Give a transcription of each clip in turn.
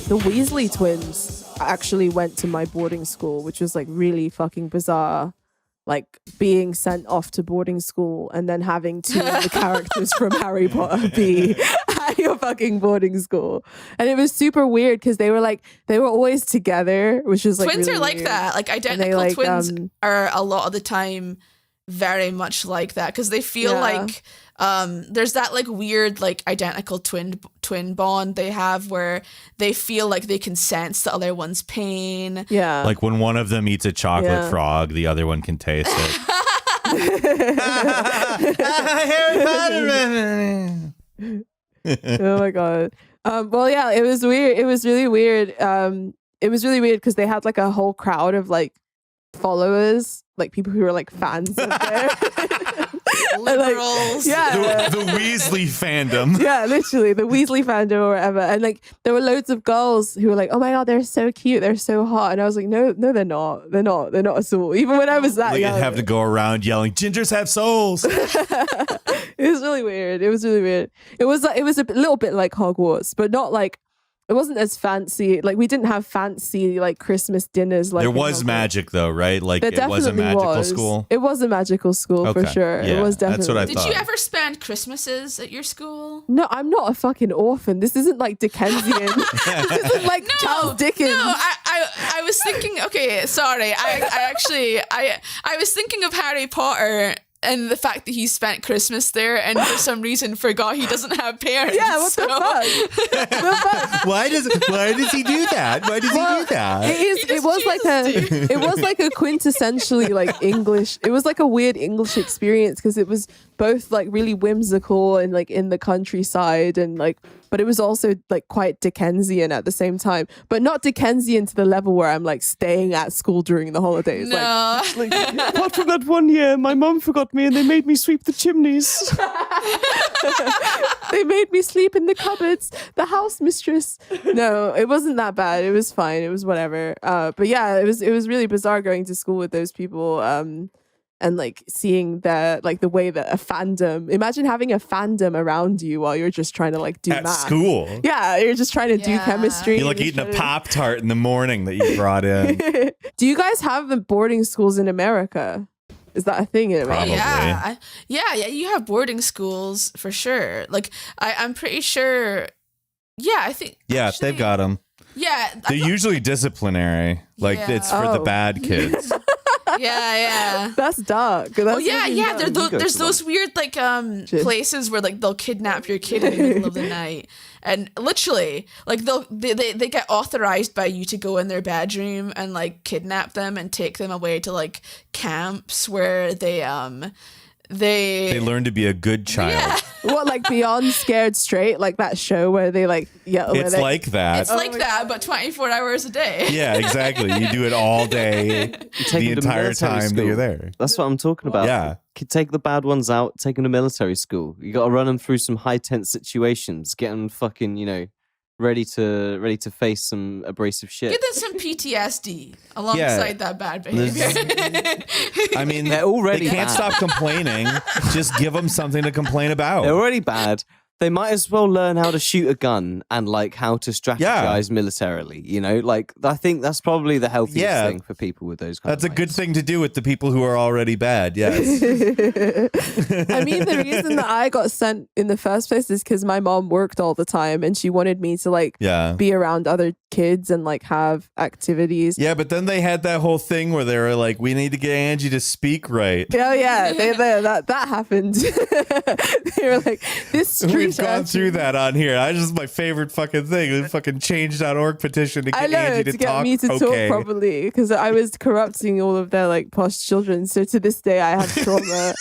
the Weasley twins actually went to my boarding school, which was like really fucking bizarre. Like being sent off to boarding school and then having two of the characters from Harry Potter be at your fucking boarding school. And it was super weird because they were always together, which was like twins really are like weird. that. Like identical twins are a lot of the time very much like that because they feel like there's that like weird like identical twin bond they have where they feel like they can sense the other one's pain. Yeah. Like when one of them eats a chocolate frog, the other one can taste it. Harry Potter. Oh my god. Well, yeah, it was weird. It was really weird. It was really weird because they had like a whole crowd of like followers, like people who were like fans of their liberals. Like, The Weasley fandom. Yeah, literally the Weasley fandom or whatever. And like there were loads of girls who were like, oh my god, they're so cute, they're so hot. And I was like, no, they're not at all. Even when I was that young. You'd have to go around yelling, gingers have souls. It was really weird. It was a little bit like Hogwarts, but not like, it wasn't as fancy. Like we didn't have fancy like Christmas dinners. Like there was magic though, right? Like there it was a magical school. It was a magical school for sure. Yeah, it was definitely. that's what I Did thought. you ever spend Christmases at your school? No, I'm not a fucking orphan. This isn't like Dickensian. This isn't like Charles Dickens. No, I was thinking. Okay, sorry. I was thinking of Harry Potter. And the fact that he spent Christmas there and for some reason forgot he doesn't have parents. Yeah, what the fuck? Why does he do that? Why does he do that? It was like a quintessentially like English. It was like a weird English experience because it was both like really whimsical and like in the countryside and like, but it was also like quite Dickensian at the same time, but not Dickensian to the level where I'm like staying at school during the holidays. No. Like apart from that one year, my mum forgot me and they made me sweep the chimneys. They made me sleep in the cupboards. The house mistress. No, it wasn't that bad. It was fine. It was whatever. But yeah, it was really bizarre going to school with those people. And like seeing the way that a fandom, imagine having a fandom around you while you're just trying to like do At math. school. Yeah, you're just trying to do chemistry. You're like eating a Pop-Tart in the morning that you brought in. Do you guys have the boarding schools in America? Is that a thing in America? Probably. Yeah. You have boarding schools for sure. Like I'm pretty sure. Yeah, I think. Yeah, actually, they've got them. Yeah, They're usually displaces. Like it's for the bad kids. Yeah. That's dark. That's There's those weird like places where like they'll kidnap your kid in the middle of the night, and literally like they get authorized by you to go in their bedroom and like kidnap them and take them away to like camps where they learn to be a good child. Yeah. What, like Beyond Scared Straight, like that show where they like yell? It's like that. It's like that, but 24 hours a day. Yeah, exactly. You do it all day, the entire time that you're there. That's what I'm talking about. Yeah. Take the bad ones out, take them to military school. You got to run them through some high tense situations, get them fucking, ready to face some abrasive shit. Give them some PTSD alongside that bad behavior. I mean, they're already they can't bad. stop complaining. Just give them something to complain about. They're already bad. They might as well learn how to shoot a gun and like how to strategize militarily. Like I think that's probably the healthiest thing for people with those. That's a good thing to do with the people who are already bad. Yes. I mean, the reason that I got sent in the first place is because my mom worked all the time and she wanted me to like be around other kids and like have activities. Yeah, but then they had that whole thing where they were like, "We need to get Angie to speak right." Oh yeah, that happened. They were like, "This street." We've gone through that on here. That's just my favorite fucking thing. The fucking change.org petition to get Angie to get talk. me to talk properly because I was corrupting all of their like posh children. So to this day, I have trauma.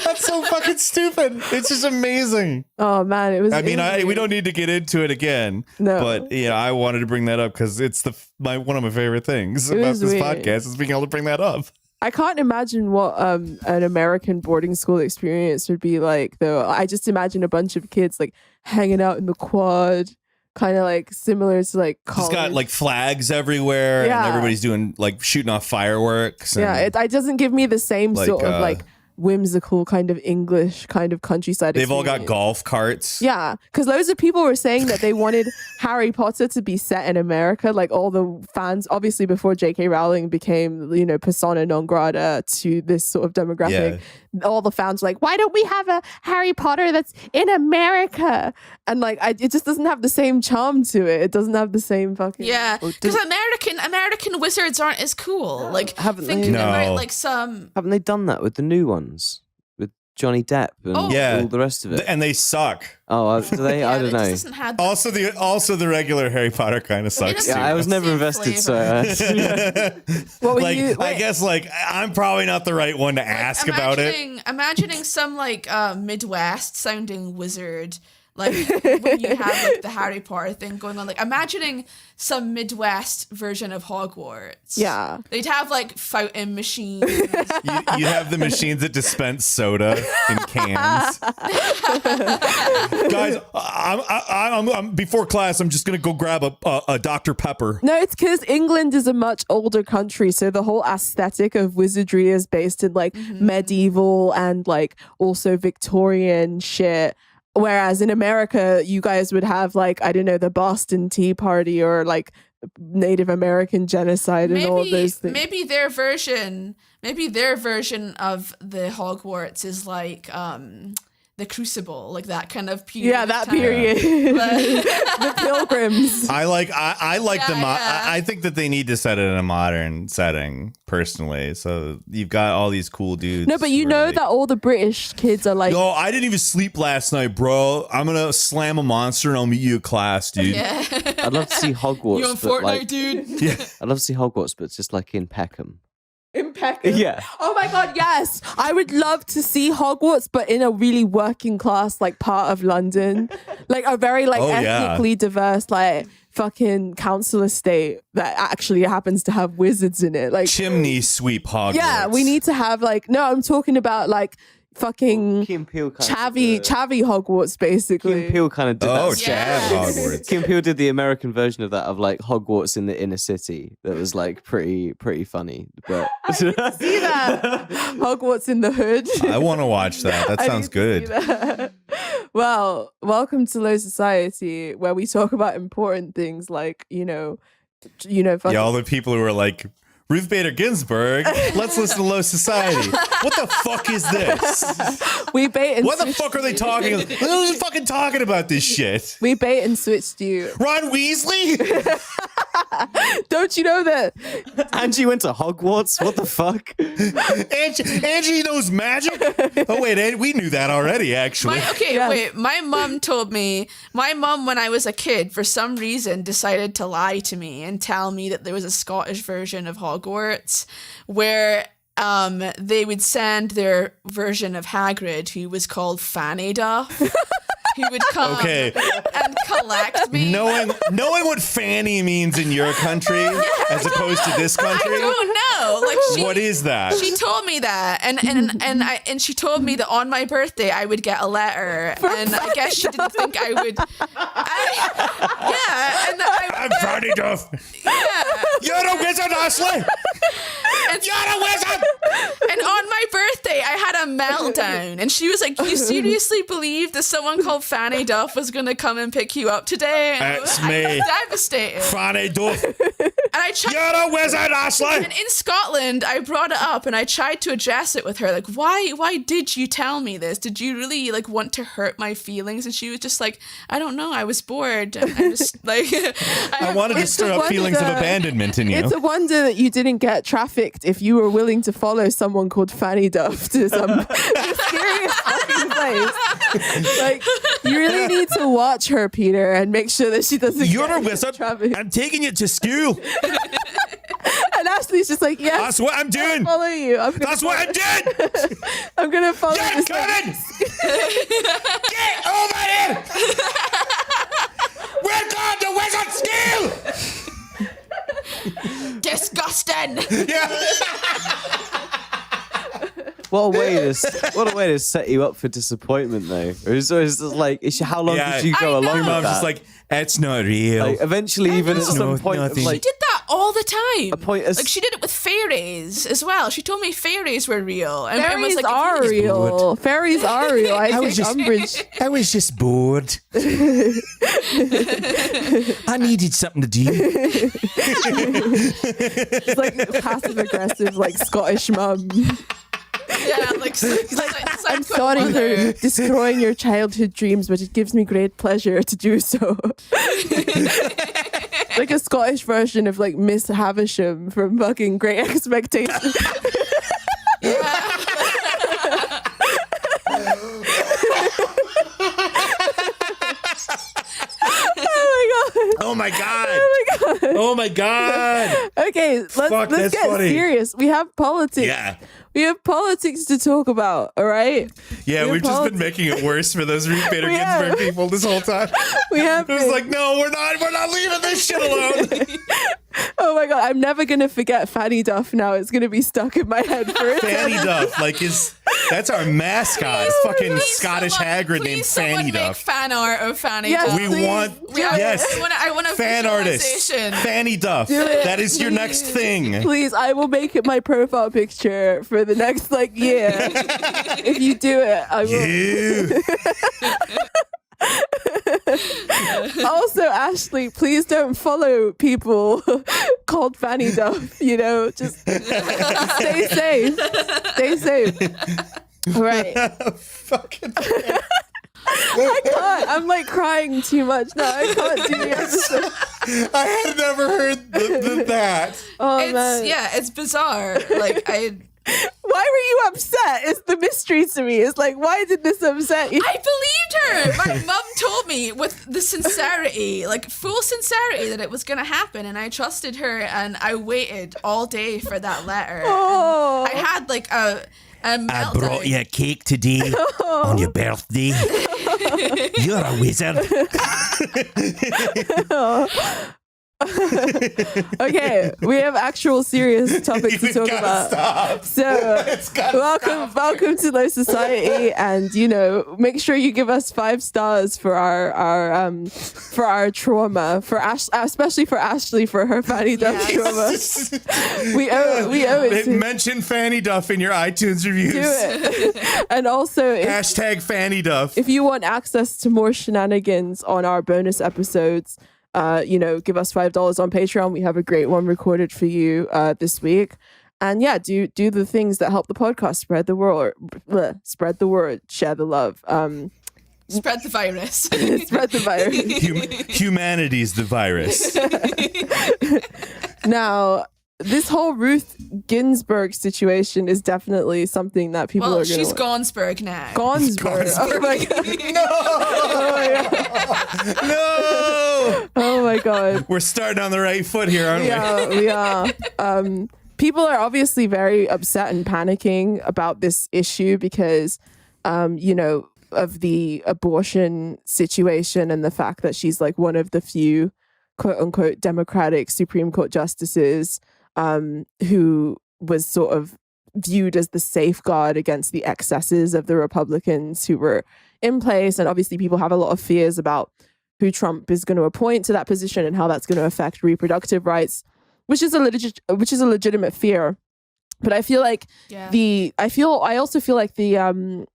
That's so fucking stupid. It's just amazing. Oh man, it was. I mean, we don't need to get into it again. No, but I wanted to bring that up because it's one of my favorite things about this podcast is being able to bring that up. I can't imagine what an American boarding school experience would be like, though. I just imagine a bunch of kids like hanging out in the quad, kind of like similar to like college. It's got like flags everywhere, and everybody's doing like shooting off fireworks. And, it doesn't give me the same sort of like whimsical kind of English kind of countryside. They've all got experience. golf carts. Yeah, because loads of people were saying that they wanted Harry Potter to be set in America. Like all the fans, obviously before J.K. Rowling became, persona non grata to this sort of demographic, all the fans were like, why don't we have a Harry Potter that's in America? And like, it just doesn't have the same charm to it. It doesn't have the same fucking... Yeah, because American wizards aren't as cool. Like, Haven't they? thinking No. about like some... Haven't they done that with the new ones? With Johnny Depp and all the rest of it? And they suck. Oh, do they? Yeah, I don't it know. just doesn't have Also the regular Harry Potter kind of sucks too. Yeah, I was never Same invested, flavor. so... What were Like, you... I guess I'm probably not the right one to ask about it. Imagining some like Midwest sounding wizard, like when you have like the Harry Potter thing going on. Like imagining some Midwest version of Hogwarts. Yeah. They'd have like fountain machines. You have the machines that dispense soda in cans. Guys, I'm before class. I'm just gonna go grab a Dr. Pepper. No, it's because England is a much older country, so the whole aesthetic of wizardry is based in like medieval and like also Victorian shit. Whereas in America, you guys would have like, I don't know, the Boston Tea Party or like Native American genocide and all those things. Maybe their version of the Hogwarts is like the Crucible, like that kind of period. Yeah, that period. The Pilgrims. I like them. Yeah. I think that they need to set it in a modern setting, personally. So you've got all these cool dudes. No, but you who are know like, that all the British kids are like... Yo, I didn't even sleep last night, bro. I'm gonna slam a monster and I'll meet you at class, dude. Yeah. I'd love to see Hogwarts. You on but, Fortnite, like, dude? Yeah. I'd love to see Hogwarts, but just like in Peckham. Impeccable. Yeah. Oh my god, yes. I would love to see Hogwarts, but in a really working class like part of London. Like a very like ethnically diverse like fucking council estate that actually happens to have wizards in it. Like Chimney sweep Hogwarts. yeah, we need to have like I'm talking about like fucking Key and Peele kind chavvy Hogwarts basically. Key and Peele kind of did Oh, that. Chad Hogwarts. Key and Peele did the American version of that of like Hogwarts in the inner city. That was like pretty funny. But See that? Hogwarts in the hood. I want to watch that. That I sounds need to see good. that. Well, welcome to Low Society, where we talk about important things like, fucking Yeah, all the people who are like, Ruth Bader Ginsburg, let's listen to Low Society. What the fuck is this? we bait and What the switched fuck are they you. talking about? Who's fucking talking about this shit? We bait and switched you. Ron Weasley? Don't you know that? Angie went to Hogwarts. What the fuck? Angie knows magic? Oh, wait, we knew that already, actually. My mom told me, when I was a kid, for some reason decided to lie to me and tell me that there was a Scottish version of Hogwarts where they would send their version of Hagrid, who was called Fanny Duff. He would come and collect me. Knowing what Fanny means in your country as opposed to this country. I don't know. Like what is that? She told me that, and she told me that on my birthday I would get a letter, and I guess she didn't think I would. I'm Fanny Duff. Yeah. You're a wizard, Ashley. You're a wizard. And on my birthday, I had a meltdown, and she was like, "You seriously believe that someone called Fanny Duff was going to come and pick you up today?" And I was devastated. Fanny Duff. And I tried, You're a wizard, Ashley. and in Scotland, I brought it up, and I tried to address it with her, like, why did you tell me this? Did you really like want to hurt my feelings? And she was just like, I don't know, I was bored. And I just like, I wanted to stir up feelings of abandonment in you. It's a wonder that you didn't get trafficked if you were willing to follow someone called Fanny Duff to some mysterious fucking place. Like, you really need to watch her, Peter, and make sure that she doesn't You're get a wizard. trafficked. I'm taking you to school. And Ashley's just like, yes, That's what I'm doing. I'll follow you. That's what I'm doing. I'm gonna follow You're this. coming. Get over here. We're going to wizard school. disgusting. Yeah. What a way to set you up for disappointment, though. Or is it like, how long did you go Your along with mom's that? just like, it's not real. Like, eventually, even at some No, point, of nothing. like, She did that all the time. Like she did it with fairies as well. She told me fairies were real. And Fairies was like, are real. Fairies are real. I was take umbrage. I was just bored. I needed something to do. It's like passive aggressive, like Scottish mum. Yeah, like I'm sorry for destroying your childhood dreams, but it gives me great pleasure to do so. Like a Scottish version of like Miss Havisham from fucking Great Expectations. Yeah. Oh my god! Oh my god! Oh my god! Okay, let's get serious. We have politics. Yeah. We have politics to talk about, all right? Yeah, we've just been making it worse for those Ruth Bader Ginsburg people this whole time. We have. It was like, no, we're not leaving this shit alone. Oh my god, I'm never gonna forget Fanny Duff now. It's gonna be stuck in my head for a Fanny Duff, like that's our mascot. Fucking Scottish Hagrid named Fanny Duff. Fan art of Fanny Yes, Duff. We want I want a fan artist. Fanny Duff. That is your next thing. Please, I will make it my profile picture for the next year. If you do it, I will. Also, Ashley, please don't follow people called Fanny Duff. Just stay safe. Stay safe. All right. Fucking. I can't. I'm crying too much now. I can't do the episode. I had never heard that. Oh man. Yeah, it's bizarre. Why were you upset? It's the mystery to me. It's why did this upset you? I believed her. My mum told me with the sincerity, full sincerity, that it was going to happen, and I trusted her, and I waited all day for that letter. Oh. I had a meltdown. I brought you a cake today on your birthday. You're a wizard. Okay, we have actual serious topics to talk about. Stop. So, welcome to Low Society, and make sure you give us 5 stars for our trauma, especially for Ashley for her Fanny Duff trauma. We owe it. Mention Fanny Duff in your iTunes reviews. Do it. And also, hashtag Fanny Duff. If you want access to more shenanigans on our bonus episodes, give us $5 on Patreon. We have a great one recorded for you this week. And yeah, do the things that help the podcast spread the word, share the love. Spread the virus. Spread the virus. Humanity's the virus. Now, this whole Ruth Ginsburg situation is definitely something that people are going to... she's Gonesberg now. Gonesberg. Oh my god. No! Oh my god. No! Oh my god. We're starting on the right foot here, aren't we? We are. People are obviously very upset and panicking about this issue because, of the abortion situation and the fact that she's one of the few quote unquote Democratic Supreme Court justices who was sort of viewed as the safeguard against the excesses of the Republicans who were in place. And obviously people have a lot of fears about who Trump is going to appoint to that position and how that's going to affect reproductive rights, which is a legitimate fear. But I feel like I also feel like the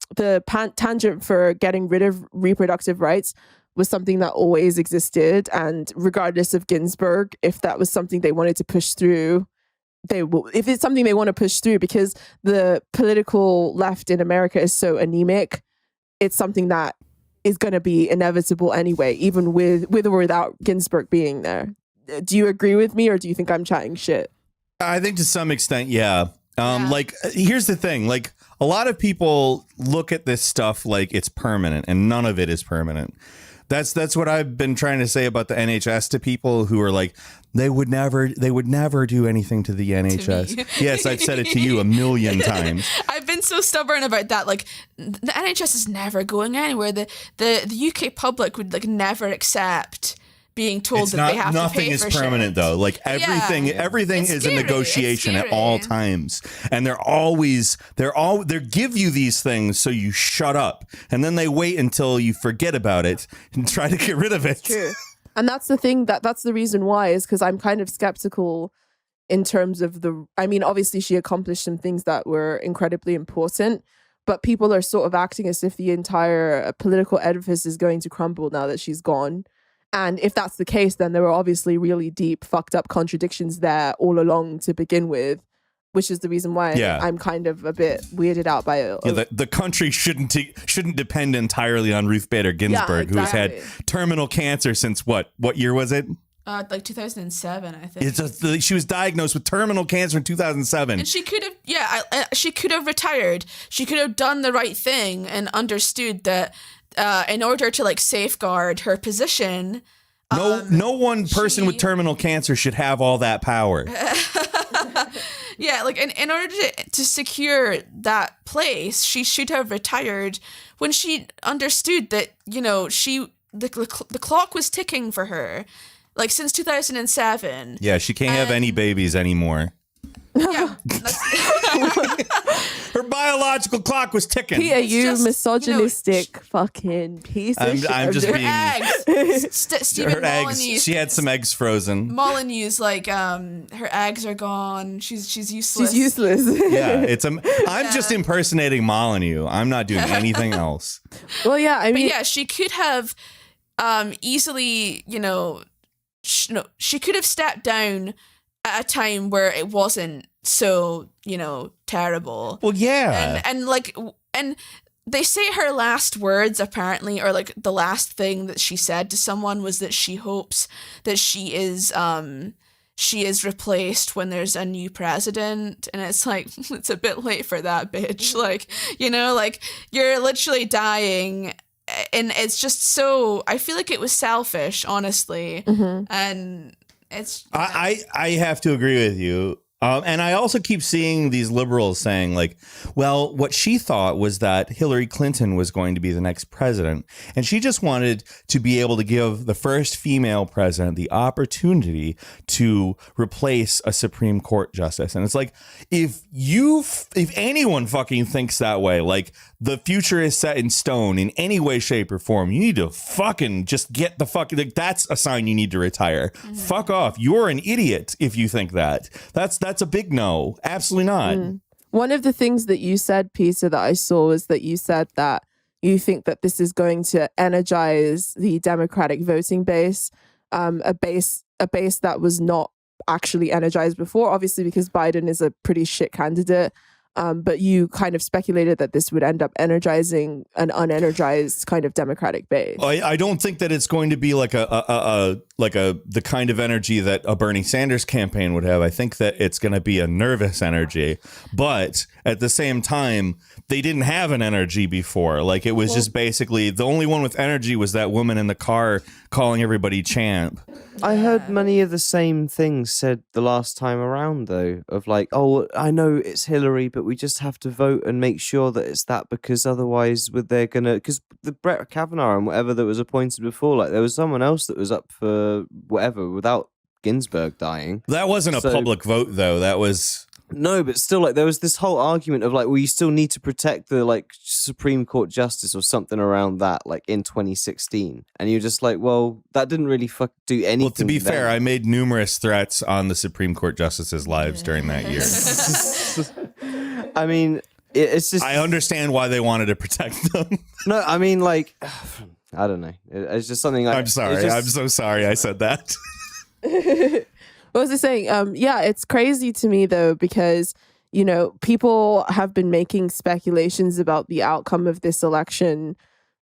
tangent for getting rid of reproductive rights was something that always existed, and regardless of Ginsburg, if that was something they wanted to push through, they will. If it's something they want to push through, because the political left in America is so anemic, it's something that is going to be inevitable anyway, even with or without Ginsburg being there. Do you agree with me, or do you think I'm chatting shit? I think to some extent, yeah. Here's the thing. A lot of people look at this stuff like it's permanent, and none of it is permanent. That's what I've been trying to say about the NHS to people who are like, they would never do anything to the NHS. Yes, I've said it to you a million times. I've been so stubborn about that. The NHS is never going anywhere. The UK public would never accept being told that they have to pay for nothing is permanent though. Everything It's is scary. a negotiation at all times, and they give you these things so you shut up, and then they wait until you forget about it and try to get rid of it. True. And that's the thing, that's the reason why, is because I'm kind of skeptical in terms of I mean, obviously she accomplished some things that were incredibly important, but people are sort of acting as if the entire political edifice is going to crumble now that she's gone. And if that's the case, then there were obviously really deep, fucked up contradictions there all along to begin with, which is the reason why I'm kind of a bit weirded out by it. Yeah, the country shouldn't depend entirely on Ruth Bader Ginsburg, who has had terminal cancer since what year was it? Like 2007, I think. She was diagnosed with terminal cancer in 2007. And she could have, she could have retired. She could have done the right thing and understood that in order to like safeguard her position. No one person with terminal cancer should have all that power. Yeah, like in order to secure that place, she should have retired when she understood that, you know, the clock was ticking for her, like since 2007. Yeah, she can't have any babies anymore. Yeah. Her biological clock was ticking. Peter, you misogynistic fucking piece of shit. I'm just her being... eggs. Stephen her Molyneux. eggs. She had some eggs frozen. Molyneux's like, her eggs are gone. She's useless. She's useless. Yeah, I'm just impersonating Molyneux. I'm not doing anything else. Well, yeah, I mean... But yeah, she could have easily, you know, she could have stepped down at a time where it wasn't so, you know, terrible. Well, yeah. And they say her last words apparently, or like the last thing that she said to someone was that she hopes that she is replaced when there's a new president. And it's like, it's a bit late for that, bitch. Like, you know, like you're literally dying. And it's just so, I feel like it was selfish, honestly. Mm-hmm. And it's... I have to agree with you. And I also keep seeing these liberals saying, like, well, what she thought was that Hillary Clinton was going to be the next president. And she just wanted to be able to give the first female president the opportunity to replace a Supreme Court justice. And it's like, if anyone fucking thinks that way, like the future is set in stone in any way, shape, or form, you need to fucking just get the fucking, like, that's a sign you need to retire. Mm-hmm. Fuck off. You're an idiot if you think that. That's a big no. Absolutely not. One of the things that you said, Peter, that I saw was that you said that you think that this is going to energize the Democratic voting base, a base that was not actually energized before, obviously because Biden is a pretty shit candidate. But you kind of speculated that this would end up energizing an unenergized kind of Democratic base. I don't think that it's going to be like the kind of energy that a Bernie Sanders campaign would have. I think that it's going to be a nervous energy, but at the same time, they didn't have an energy before. Like it was just basically the only one with energy was that woman in the car calling everybody champ. I heard many of the same things said the last time around, though, of like, oh, I know it's Hillary, but we just have to vote and make sure that it's that, because otherwise they're going to, because the Brett Kavanaugh and whatever that was appointed before, like there was someone else that was up for whatever without Ginsburg dying. That wasn't a public vote, though. That was... No, but still, like there was this whole argument of like, well, you still need to protect the like Supreme Court justice or something around that, like in 2016, and you're just like, well, that didn't really do anything. Well, to be fair, I made numerous threats on the Supreme Court justices' lives during that year. I mean, it's just I understand why they wanted to protect them. No, I mean, like, I don't know. It's just something. Like, I'm sorry. I'm so sorry. I said that. What was I saying? Yeah, it's crazy to me, though, because, you know, people have been making speculations about the outcome of this election,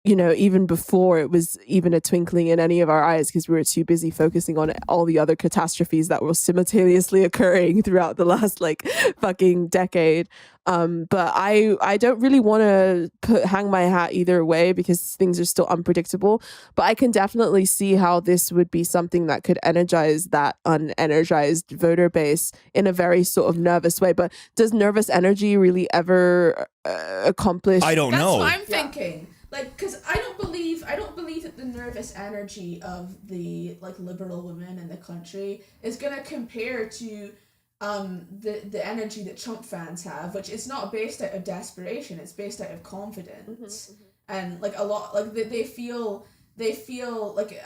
you know, even before it was even a twinkling in any of our eyes, because we were too busy focusing on all the other catastrophes that were simultaneously occurring throughout the last like fucking decade. But I don't really want to hang my hat either way because things are still unpredictable. But I can definitely see how this would be something that could energize that unenergized voter base in a very sort of nervous way. But does nervous energy really ever accomplish? I don't know. That's what I'm thinking. Like, because I don't believe that the nervous energy of the like liberal women in the country is gonna compare to the energy that Trump fans have, which is not based out of desperation, it's based out of confidence. Mm-hmm. And like a lot, like they feel like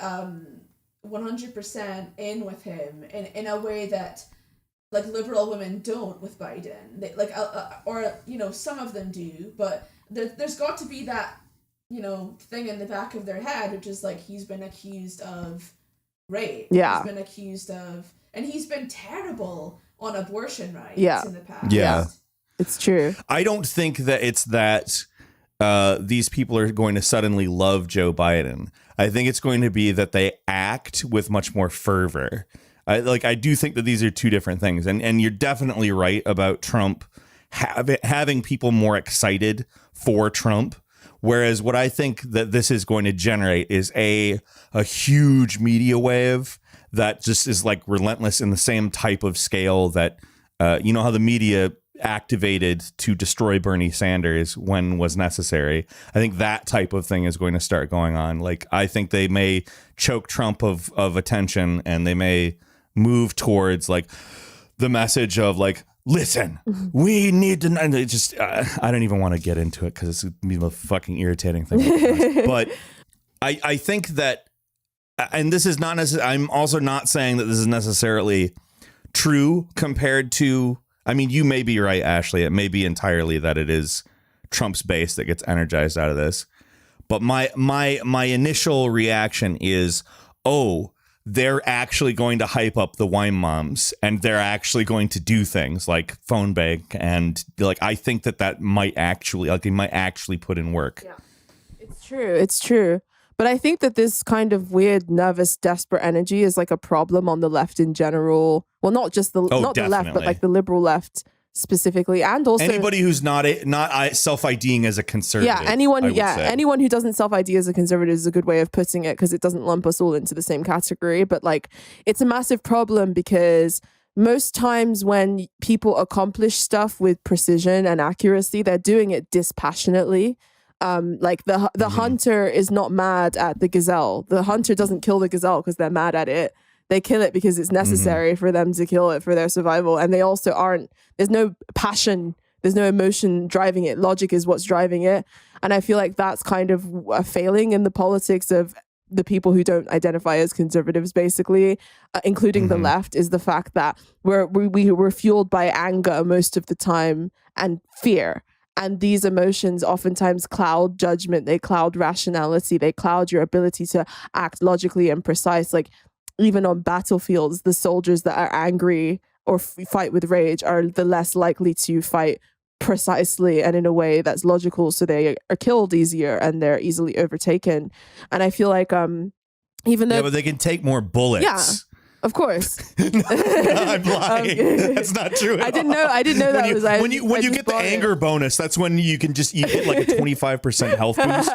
100% in with him in a way that like liberal women don't with Biden. They, like or you know, some of them do, but there's got to be that, you know, thing in the back of their head, which is like he's been accused of rape. Yeah. He's been accused of, and he's been terrible on abortion rights in the past. Yeah. It's true. I don't think that it's that these people are going to suddenly love Joe Biden. I think it's going to be that they act with much more fervor. I do think that these are two different things. And you're definitely right about Trump having people more excited for Trump. Whereas what I think that this is going to generate is a huge media wave that just is like relentless in the same type of scale that, you know, how the media activated to destroy Bernie Sanders when was necessary. I think that type of thing is going to start going on. Like, I think they may choke Trump of attention, and they may move towards like the message of like, listen, we need to, and it just, I don't even want to get into it because it's a fucking irritating thing. But I think that, and this is not necessarily, I'm also not saying that this is necessarily true compared to, I mean, you may be right, Ashley. It may be entirely that it is Trump's base that gets energized out of this. But my initial reaction is, oh, they're actually going to hype up the wine moms, and they're actually going to do things like phone bank, and like I think that might actually, like, they might actually put in work. Yeah, it's true. It's true. But I think that this kind of weird, nervous, desperate energy is like a problem on the left in general. Well, not just the not the left, but like the liberal left specifically, and also anybody who's not self-IDing as a conservative. Yeah, anyone who doesn't self-ID as a conservative is a good way of putting it, because it doesn't lump us all into the same category. But like, it's a massive problem because most times when people accomplish stuff with precision and accuracy, they're doing it dispassionately. Like the hunter is not mad at the gazelle. The hunter doesn't kill the gazelle because they're mad at it. They kill it because it's necessary for them to kill it for their survival. And they also there's no passion, there's no emotion driving it. Logic is what's driving it. And I feel like that's kind of a failing in the politics of the people who don't identify as conservatives, basically, including the left, is the fact that we're fueled by anger most of the time and fear. And these emotions oftentimes cloud judgment, they cloud rationality, they cloud your ability to act logically and precise. Like, even on battlefields, the soldiers that are angry or fight with rage are the less likely to fight precisely and in a way that's logical, so they are killed easier and they're easily overtaken. And I feel like even though but they can take more bullets. Yeah, of course. I'm lying. That's not true. I didn't know that was. When you get the anger bonus, that's when you can just get like a 25% health boost.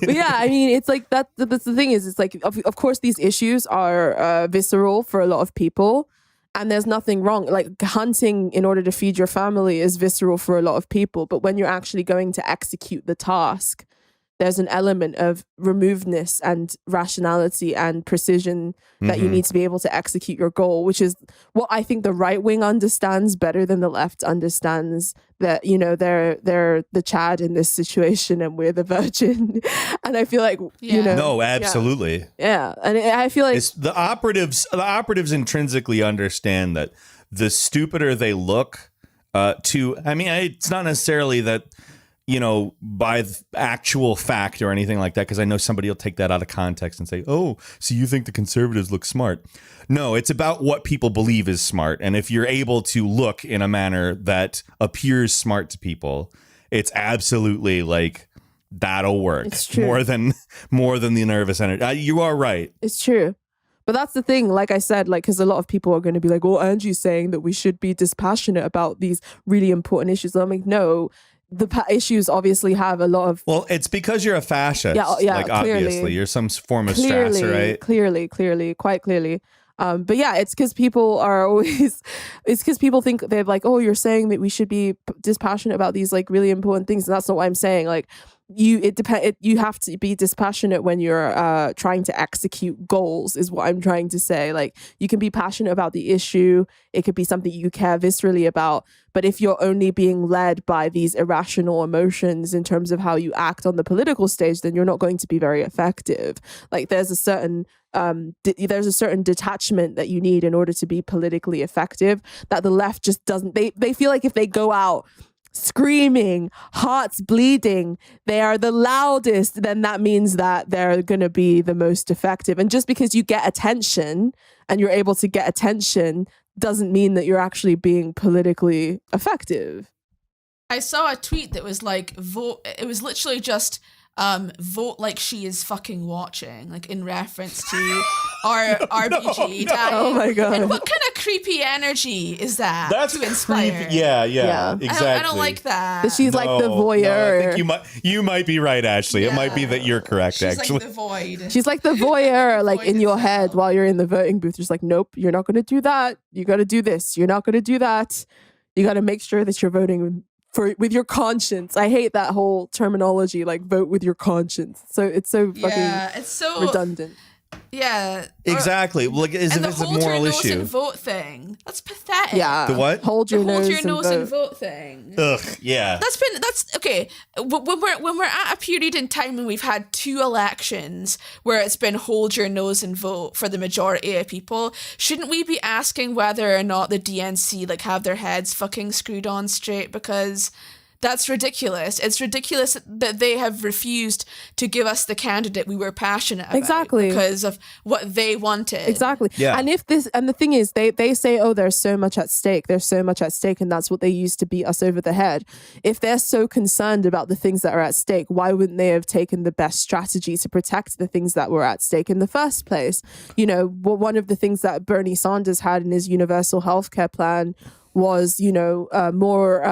But yeah, I mean, it's like that. That's the thing is, it's like, of course, these issues are visceral for a lot of people, and there's nothing wrong. Like, hunting in order to feed your family is visceral for a lot of people, but when you're actually going to execute the task, there's an element of removedness and rationality and precision that you need to be able to execute your goal, which is what I think the right wing understands better than the left understands. That, you know, they're the Chad in this situation and we're the Virgin. And I feel like, you know. No, absolutely. Yeah. And I feel like it's the operatives intrinsically understand that the stupider they look I mean, it's not necessarily that, you know, by actual fact or anything like that, because I know somebody will take that out of context and say, oh, so you think the conservatives look smart. No, it's about what people believe is smart. And if you're able to look in a manner that appears smart to people, it's absolutely like, that'll work. It's true. More than the nervous energy. You are right. It's true. But that's the thing, like I said, like, because a lot of people are going to be like, oh, Angie's saying that we should be dispassionate about these really important issues. I'm like, no, the issues obviously have a lot of... Well, it's because you're a fascist. Yeah, like, clearly. Obviously. You're some form of Strasser, right? Clearly, quite clearly. But yeah, it's because people are always... It's because people think they're like, oh, you're saying that we should be dispassionate about these like really important things. And that's not what I'm saying. Like, you have to be dispassionate when you're trying to execute goals, is what I'm trying to say. Like, you can be passionate about the issue, it could be something you care viscerally about, but if you're only being led by these irrational emotions in terms of how you act on the political stage, then you're not going to be very effective. Like, there's a certain detachment that you need in order to be politically effective that the left just doesn't. They feel like if they go out screaming, hearts bleeding, they are the loudest, then that means that they're going to be the most effective. And just because you get attention and you're able to get attention doesn't mean that you're actually being politically effective. I saw a tweet that was like, vote. It was literally just vote like she is fucking watching, like in reference to our RBG dying. Oh my god! And what kind of creepy energy is that? That's to inspire? creepy. Yeah, exactly. I don't like that. But she's like the voyeur. No, I think you might be right, Ashley. It might be that you're correct. She's actually, like the void. She's like the voyeur, like in your itself. head while you're in the voting booth. Just like, nope, you're not going to do that. You got to do this. You're not going to do that. You got to make sure that you're voting with your conscience. I hate that whole terminology, like vote with your conscience. So it's so fucking it's so redundant. Yeah, exactly. Like, as and if the it's a hold your moral nose issue. and vote thing. That's pathetic. Yeah. The what? Hold your nose, and vote thing. Ugh. Yeah. That's okay. When we're at a period in time when we've had 2 elections where it's been hold your nose and vote for the majority of people, shouldn't we be asking whether or not the DNC like have their heads fucking screwed on straight? Because that's ridiculous. It's ridiculous that they have refused to give us the candidate we were passionate about. Exactly. Because of what they wanted. Exactly. Yeah. And the thing is, they say, oh, there's so much at stake. There's so much at stake. And that's what they use to beat us over the head. If they're so concerned about the things that are at stake, why wouldn't they have taken the best strategy to protect the things that were at stake in the first place? You know, one of the things that Bernie Sanders had in his universal healthcare plan was, more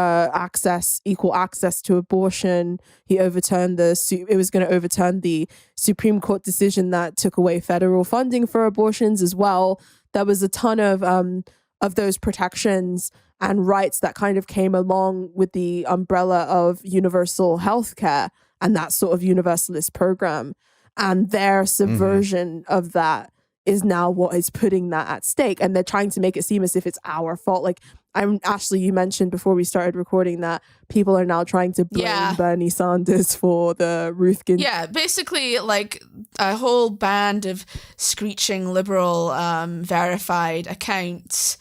equal access to abortion. He overturned it was going to overturn the Supreme Court decision that took away federal funding for abortions as well. There was a ton of those protections and rights that kind of came along with the umbrella of universal healthcare and that sort of universalist program. And their subversion of that is now what is putting that at stake. And they're trying to make it seem as if it's our fault. Like, Ashley, you mentioned before we started recording that people are now trying to blame Bernie Sanders for the Ruth Ginsburg. Yeah, basically like a whole band of screeching liberal verified accounts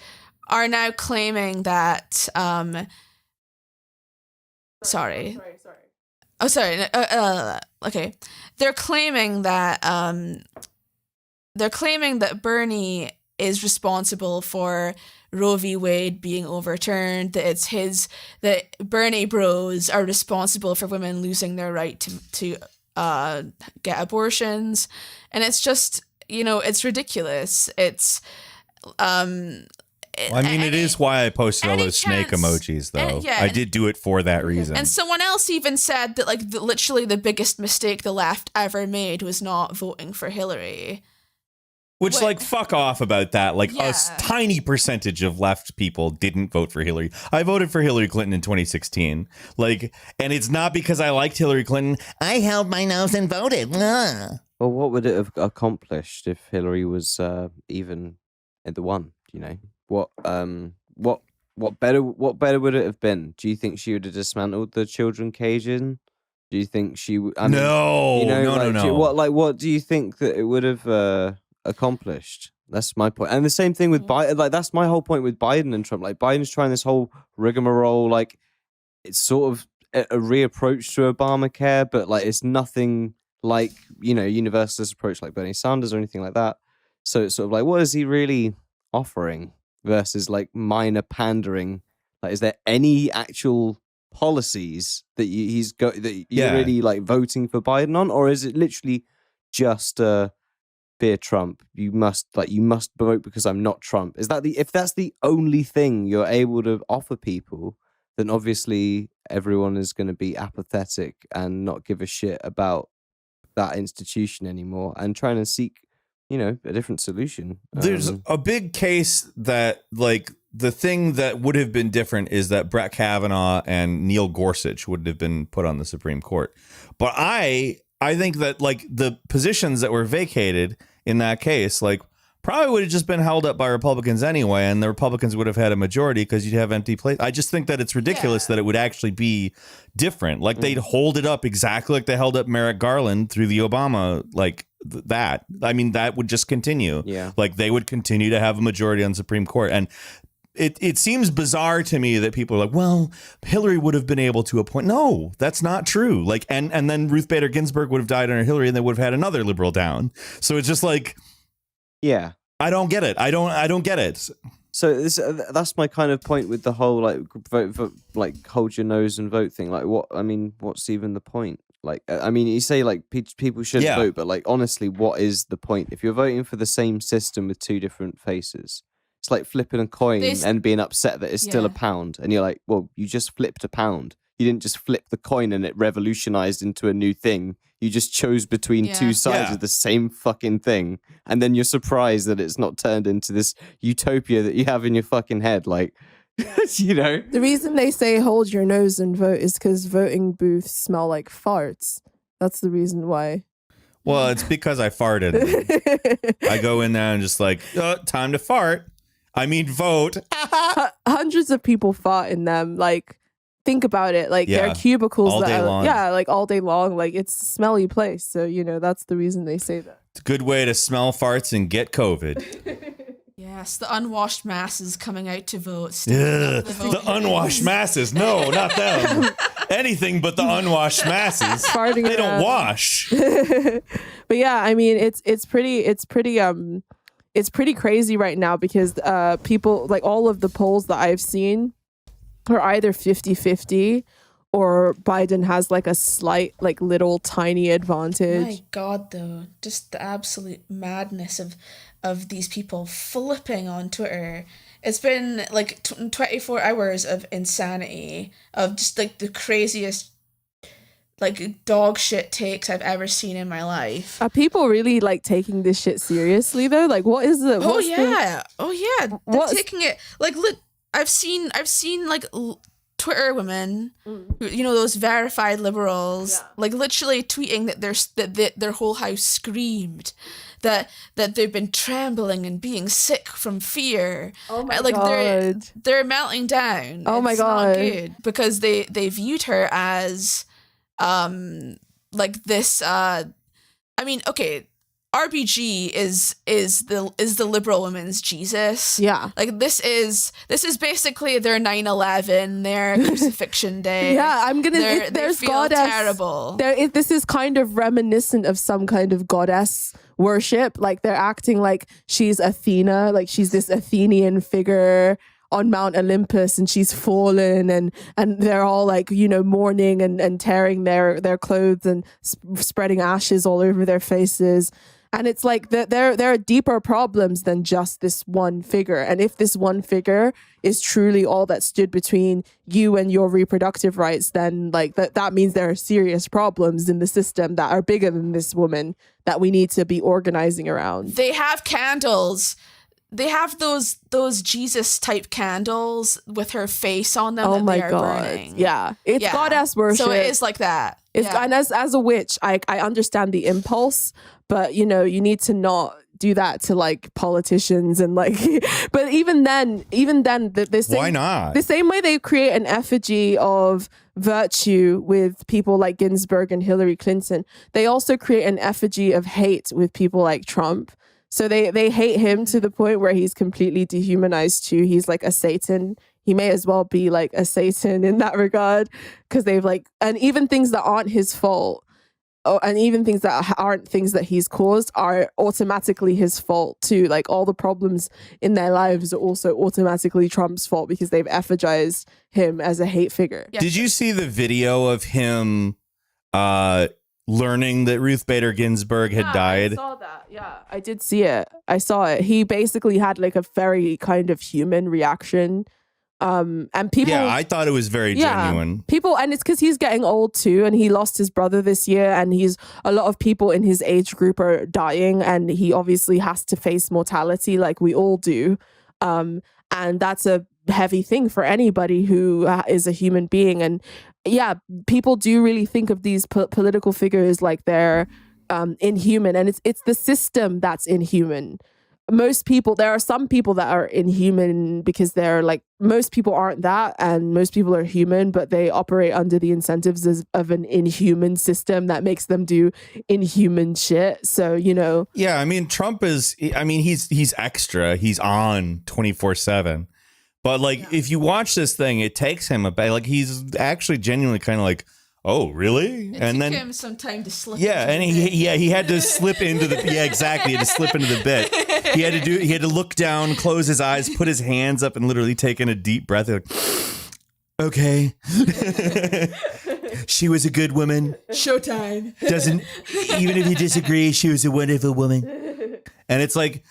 are now claiming that sorry. Oh, sorry. Okay. They're claiming that Bernie is responsible for Roe v. Wade being overturned, that Bernie bros are responsible for women losing their right to get abortions. And it's just, it's ridiculous. It's, it is why I posted all those snake emojis, though. I did do it for that reason. And someone else even said that, like, literally the biggest mistake the left ever made was not voting for Hillary. Which, fuck off about that. Like, a tiny percentage of left people didn't vote for Hillary. I voted for Hillary Clinton in 2016. And it's not because I liked Hillary Clinton. I held my nose and voted. Ugh. Well, what would it have accomplished if Hillary was even at the one? What better would it have been? Do you think she would have dismantled the children caging? Do you think she would? No. What do you think that it would have accomplished? That's my point. And the same thing with Biden. Like, that's my whole point with Biden and Trump. Like, Biden's trying this whole rigmarole. Like, it's sort of a reapproach to Obamacare, but like it's nothing like universalist approach like Bernie Sanders or anything like that. So it's sort of like, what is he really offering versus like minor pandering? Like, is there any actual policies that you're really like voting for Biden on, or is it literally just fear Trump? You must vote because I'm not Trump. Is that if that's the only thing you're able to offer people, then obviously everyone is going to be apathetic and not give a shit about that institution anymore and trying to seek a different solution. There's a big case that, like, the thing that would have been different is that Brett Kavanaugh and Neil Gorsuch would have been put on the Supreme Court. But I think that, like, the positions that were vacated in that case, like, probably would have just been held up by Republicans anyway, and the Republicans would have had a majority because you'd have empty places. I just think that it's ridiculous that it would actually be different. Like, they'd hold it up exactly like they held up Merrick Garland through the Obama, like, that. I mean, that would just continue. Yeah. Like, they would continue to have a majority on Supreme Court. And it seems bizarre to me that people are like, well, Hillary would have been able to appoint. No, that's not true. Like, and then Ruth Bader Ginsburg would have died under Hillary, and they would have had another liberal down. So it's just like, yeah, I don't get it. I don't get it. So that's my kind of point with the whole like vote, like hold your nose and vote thing. Like, what's even the point? Like, I mean, you say like people should vote, but like honestly, what is the point if you're voting for the same system with two different faces? It's like flipping a coin and being upset that it's still a pound. And you're like, well, you just flipped a pound. You didn't just flip the coin and it revolutionized into a new thing. You just chose between two sides of the same fucking thing. And then you're surprised that it's not turned into this utopia that you have in your fucking head. Like, The reason they say hold your nose and vote is because voting booths smell like farts. That's the reason why. Well, it's because I farted. I go in there and just like, time to fart. I mean, vote. Hundreds of people fought in them. Like, think about it. Like, there are cubicles all day long. Like all day long. Like, it's a smelly place. So, that's the reason they say that. It's a good way to smell farts and get COVID. Yes, the unwashed masses coming out to vote. Yeah, the unwashed masses. No, not them. Anything but the unwashed masses. Farting they don't wash. But yeah, I mean, it's pretty crazy right now because people, like all of the polls that I've seen are either 50-50 or Biden has like a slight, like little tiny advantage. My God, though, just the absolute madness of these people flipping on Twitter. It's been like 24 hours of insanity, of just like the craziest like dog shit takes I've ever seen in my life. Are people really like taking this shit seriously though? Like, what is it? Oh yeah, they're taking it like. I've seen like Twitter women, who, those verified liberals, like literally tweeting that their whole house screamed, that they've been trembling and being sick from fear. Oh my God. They're melting down. Oh my God. Not good because they viewed her as like this okay, RBG is the liberal women's Jesus. Yeah. Like this is basically their 9/11, their crucifixion day. Yeah, there's feel goddess. Terrible. This is kind of reminiscent of some kind of goddess worship. Like they're acting like she's Athena, like she's this Athenian figure on Mount Olympus and she's fallen and they're all like, mourning and tearing their clothes and spreading ashes all over their faces. And it's like there are deeper problems than just this one figure. And if this one figure is truly all that stood between you and your reproductive rights, then like that means there are serious problems in the system that are bigger than this woman that we need to be organizing around. They have candles. They have those Jesus type candles with her face on them. Oh my God! Burning. Yeah, it's goddess worship. So it is like that. And as a witch, I understand the impulse, but you need to not do that to like politicians and like. But even then, why not? The same way they create an effigy of virtue with people like Ginsburg and Hillary Clinton, they also create an effigy of hate with people like Trump. So they hate him to the point where he's completely dehumanized too. He's like a Satan. He may as well be like a Satan in that regard because they've like, and even things that aren't his fault, and even things that aren't things that he's caused are automatically his fault too. Like all the problems in their lives are also automatically Trump's fault because they've effigized him as a hate figure. Yeah. Did you see the video of him learning that Ruth Bader Ginsburg had died? I saw that. Yeah, I did see it. I saw it. He basically had like a very kind of human reaction And people, yeah, I thought it was very genuine. People, and it's because he's getting old too, and he lost his brother this year, and a lot of people in his age group are dying, and he obviously has to face mortality like we all do. And that's a heavy thing for anybody who is a human being. And yeah, people do really think of these political figures like they're inhuman, and it's the system that's inhuman. Most people, there are some people that are inhuman because they're like, most people aren't that, and most people are human, but they operate under the incentives of an inhuman system that makes them do inhuman shit. So, you know. Yeah, I mean, Trump is, I mean, he's extra. He's on 24/7. But like, if you watch this thing, it takes him a bit, like, he's actually genuinely kind of like, oh, really? It took him some time to slip. Yeah, and he had to slip into the exactly. He had to slip into the bit. He had to look down, close his eyes, put his hands up, and literally take in a deep breath. Like, okay, she was a good woman. Showtime. Even if you disagree, she was a wonderful woman. And it's like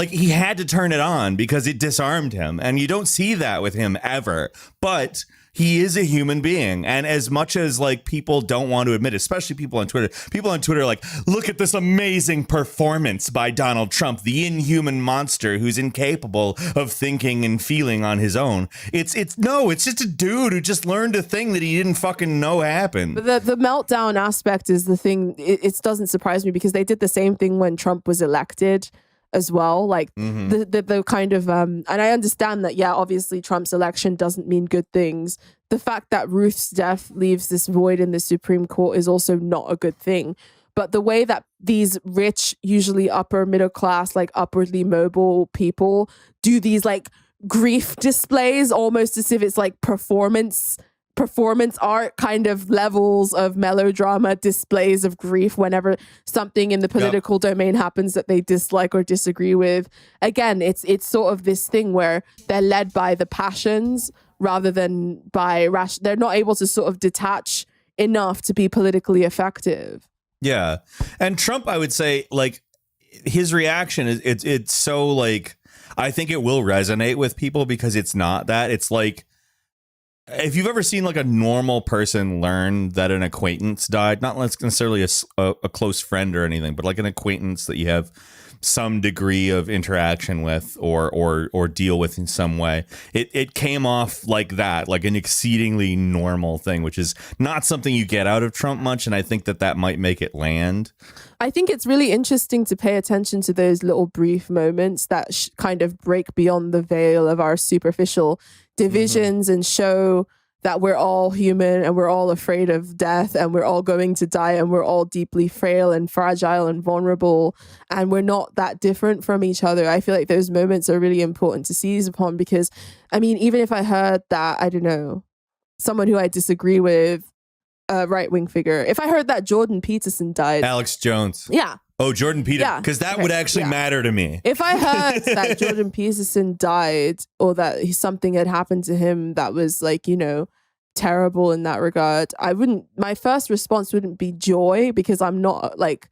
he had to turn it on because it disarmed him, and you don't see that with him ever. But he is a human being. And as much as like people don't want to admit, especially people on Twitter are like, look at this amazing performance by Donald Trump, the inhuman monster who's incapable of thinking and feeling on his own. It's just a dude who just learned a thing that he didn't fucking know happened. But the meltdown aspect is the thing. It doesn't surprise me because they did the same thing when Trump was elected as well. Like the kind of and I understand that, yeah, obviously Trump's election doesn't mean good things. The fact that Ruth's death leaves this void in the Supreme Court is also not a good thing. But the way that these rich, usually upper middle class, like upwardly mobile people do these like grief displays, almost as if it's like performance art kind of levels of melodrama, displays of grief whenever something in the political domain happens that they dislike or disagree with. Again, it's sort of this thing where they're led by the passions rather than by they're not able to sort of detach enough to be politically effective. Yeah. And Trump, I would say, like, his reaction is it's so like, I think it will resonate with people because it's not that. It's like, if you've ever seen like a normal person learn that an acquaintance died, not necessarily a close friend or anything, but like an acquaintance that you have some degree of interaction with or deal with in some way, it came off like that, like an exceedingly normal thing, which is not something you get out of Trump much. And I think that might make it land. I think it's really interesting to pay attention to those little brief moments that kind of break beyond the veil of our superficial divisions and show that we're all human and we're all afraid of death and we're all going to die and we're all deeply frail and fragile and vulnerable and we're not that different from each other. I feel like those moments are really important to seize upon because, I mean, even if I heard that, I don't know, someone who I disagree with, a right-wing figure, if I heard that Jordan Peterson died. Alex Jones. Yeah. Oh, Jordan Peterson, because that would actually matter to me. If I heard that Jordan Peterson died or that something had happened to him that was like, you know, terrible in that regard, my first response wouldn't be joy because I'm not like,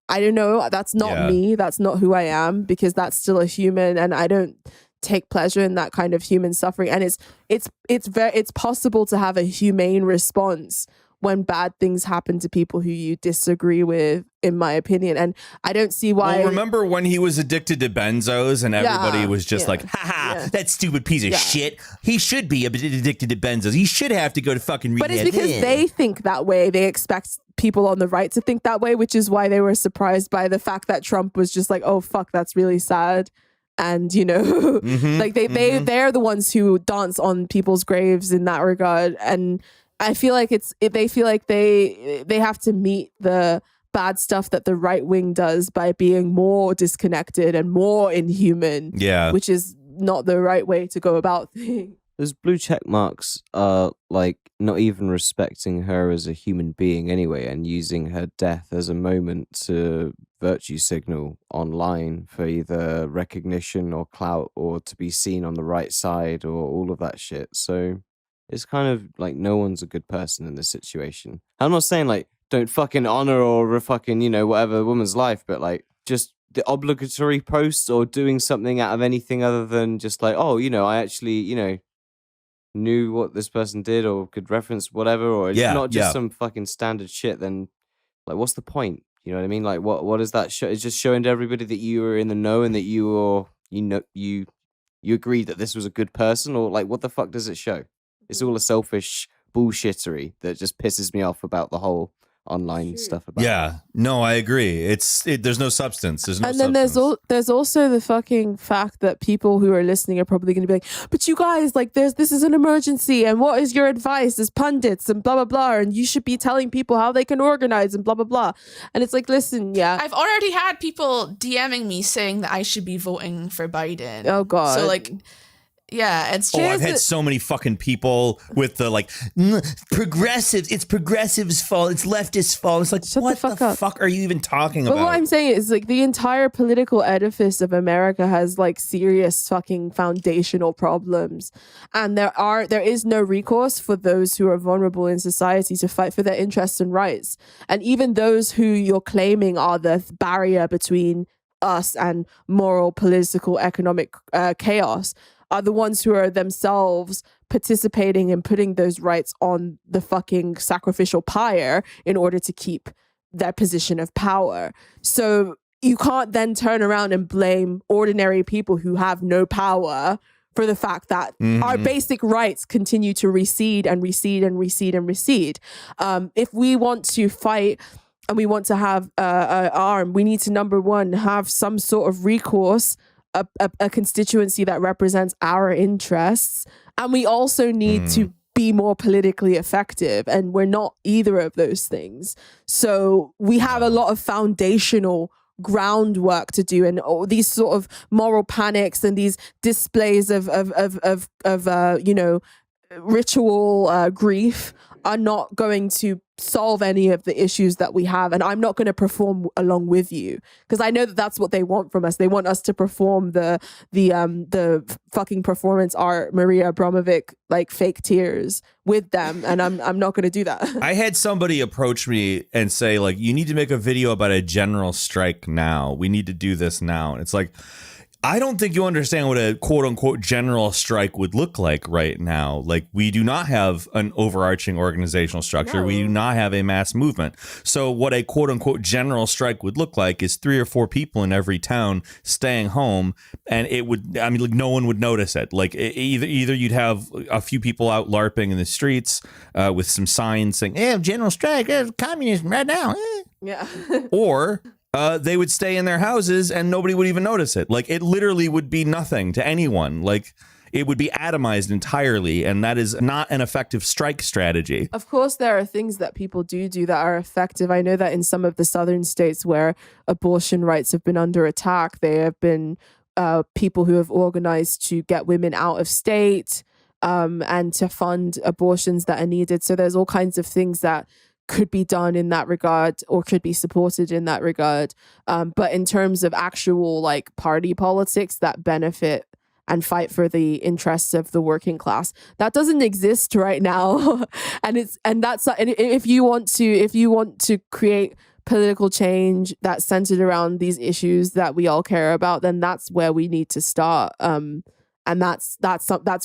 I don't know, that's not me. That's not who I am because that's still a human and I don't take pleasure in that kind of human suffering. And it's possible to have a humane response when bad things happen to people who you disagree with, in my opinion. And I don't see why. Well, remember when he was addicted to benzos and everybody was just like, haha, that stupid piece of shit. He should be addicted to benzos. He should have to go to fucking rehab. But it's because they think that way. They expect people on the right to think that way, which is why they were surprised by the fact that Trump was just like, oh, fuck, that's really sad. And, you know, like they're the ones who dance on people's graves in that regard. And I feel like they feel like they have to meet the bad stuff that the right wing does by being more disconnected and more inhuman. Yeah, which is not the right way to go about things. Those blue check marks are like not even respecting her as a human being anyway, and using her death as a moment to virtue signal online for either recognition or clout or to be seen on the right side or all of that shit. So it's kind of like no one's a good person in this situation. I'm not saying like don't fucking honor or fucking, you know, whatever woman's life, but like just the obligatory post or doing something out of anything other than just like, oh, you know, I actually, you know, knew what this person did or could reference whatever, or Yeah, not just yeah. some fucking standard shit, then like what's the point? You know what I mean? Like what is that show? It's just showing to everybody that you were in the know and that you agreed that this was a good person, or like what the fuck does it show? It's all a selfish bullshittery that just pisses me off about the whole online stuff about Yeah, no, I agree. There's no substance. There's no and then substance. there's also the fucking fact that people who are listening are probably going to be like, but you guys, like, this is an emergency, and what is your advice as pundits and blah blah blah, and you should be telling people how they can organize and blah blah blah. And it's like, listen, yeah, I've already had people DMing me saying that I should be voting for Biden. Oh God. So like, yeah, it's Oh, just I've had so many fucking people with the like progressives. It's progressives' fault. It's leftists' fault. It's like, Shut what the fuck up. are you even talking But about? what I'm saying is, like, the entire political edifice of America has like serious fucking foundational problems, and there is no recourse for those who are vulnerable in society to fight for their interests and rights. And even those who you're claiming are the barrier between us and moral, political, economic chaos are the ones who are themselves participating in putting those rights on the fucking sacrificial pyre in order to keep their position of power. So you can't then turn around and blame ordinary people who have no power for the fact that our basic rights continue to recede and recede and recede and recede. If we want to fight and we want to have an arm, we need to, number one, have some sort of recourse, a constituency that represents our interests. And we also need to be more politically effective. And we're not either of those things. So we have a lot of foundational groundwork to do, and these sort of moral panics and these displays of ritual grief are not going to solve any of the issues that we have. And I'm not going to perform along with you, because I know that that's what they want from us. They want us to perform the fucking performance art, Maria Abramovic, like fake tears with them. And I'm not going to do that. I had somebody approach me and say, like, you need to make a video about a general strike now. We need to do this now. And it's like, I don't think you understand what a quote unquote general strike would look like right now. Like, we do not have an overarching organizational structure. No. We do not have a mass movement. So what a quote unquote general strike would look like is 3 or 4 people in every town staying home. And it would, I mean, like, no one would notice it. Like, either you'd have a few people out LARPing in the streets with some signs saying, hey, general strike, communism right now. Yeah. Or they would stay in their houses and nobody would even notice it. Like, it literally would be nothing to anyone. Like, it would be atomized entirely, and that is not an effective strike strategy. Of course, there are things that people do that are effective. I know that in some of the southern states where abortion rights have been under attack, there have been people who have organized to get women out of state and to fund abortions that are needed. So there's all kinds of things that could be done in that regard or could be supported in that regard. But in terms of actual like party politics that benefit and fight for the interests of the working class, that doesn't exist right now. and if you want to create political change that's centered around these issues that we all care about, then that's where we need to start. And that's